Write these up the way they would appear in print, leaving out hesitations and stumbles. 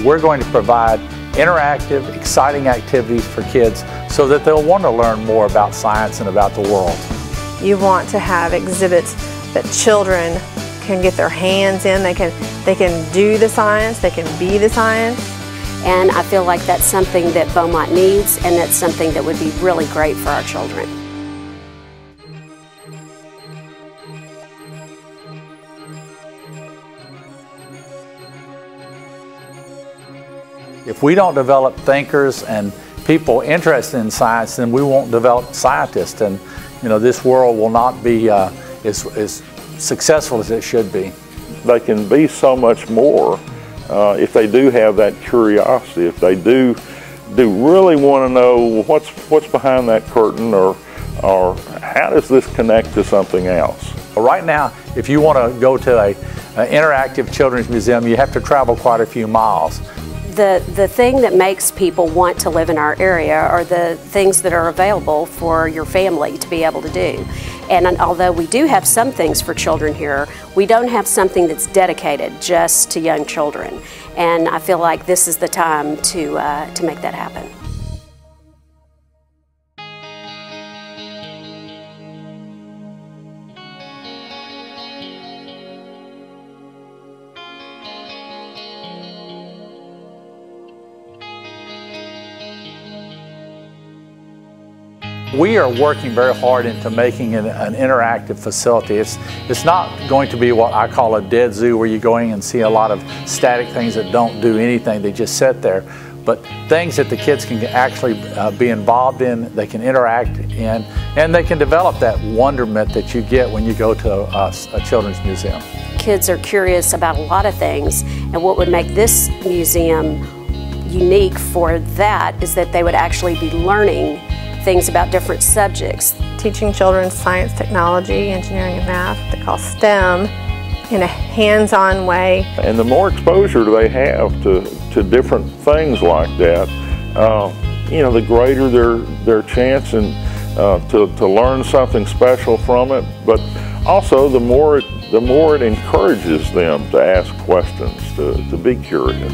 we're going to provide interactive, exciting activities for kids so that they'll want to learn more about science and about the world. You want to have exhibits that children can get their hands in. They can do the science, they can be the science. And I feel like that's something that Beaumont needs, and that's something that would be really great for our children. If we don't develop thinkers and people interested in science, then we won't develop scientists, and this world will not be as successful as it should be. They can be so much more if they do have that curiosity, if they do really want to know what's behind that curtain, or how does this connect to something else. Right now, if you want to go to an interactive children's museum, you have to travel quite a few miles. The thing that makes people want to live in our area are the things that are available for your family to be able to do. And although we do have some things for children here, we don't have something that's dedicated just to young children. And I feel like this is the time to make that happen. We are working very hard into making it an interactive facility. It's not going to be what I call a dead zoo, where you're going and see a lot of static things that don't do anything, they just sit there. But things that the kids can actually be involved in, they can interact in, and they can develop that wonderment that you get when you go to a children's museum. Kids are curious about a lot of things, and what would make this museum unique for that is that they would actually be learning things about different subjects. Teaching children science, technology, engineering, and math, they call STEM, in a hands-on way. And the more exposure they have to different things like that, the greater their chance to learn something special from it. But also, the more it encourages them to ask questions, to be curious.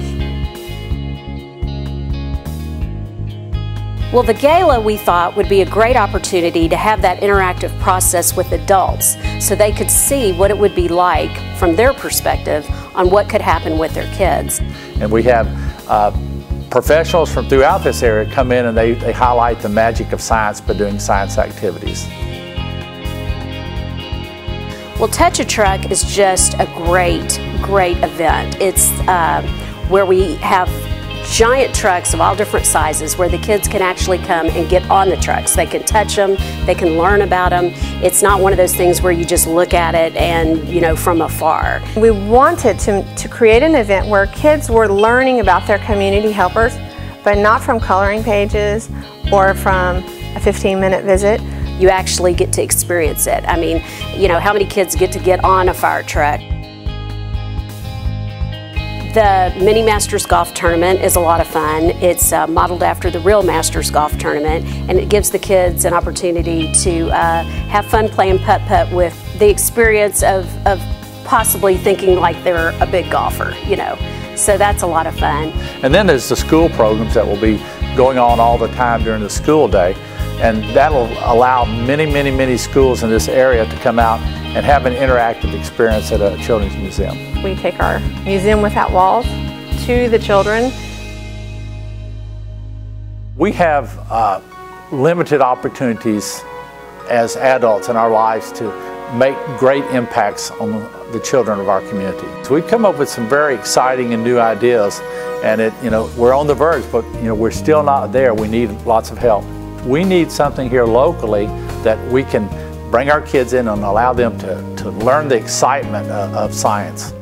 Well, the gala, we thought, would be a great opportunity to have that interactive process with adults so they could see what it would be like from their perspective on what could happen with their kids. And we have professionals from throughout this area come in, and they highlight the magic of science by doing science activities. Well, Touch a Truck is just a great event. It's where we have giant trucks of all different sizes where the kids can actually come and get on the trucks. They can touch them, they can learn about them. It's not one of those things where you just look at it and, from afar. We wanted to create an event where kids were learning about their community helpers, but not from coloring pages or from a 15-minute visit. You actually get to experience it. I mean, how many kids get on a fire truck? The Mini Masters Golf Tournament is a lot of fun. It's modeled after the real Masters Golf Tournament, and it gives the kids an opportunity to have fun playing putt-putt with the experience of possibly thinking like they're a big golfer, So that's a lot of fun. And then there's the school programs that will be going on all the time during the school day, and that'll allow many schools in this area to come out and have an interactive experience at a children's museum. We take our Museum Without Walls to the children. We have limited opportunities as adults in our lives to make great impacts on the children of our community. So we've come up with some very exciting and new ideas, and we're on the verge, but we're still not there. We need lots of help. We need something here locally that we can bring our kids in and allow them to learn the excitement of science.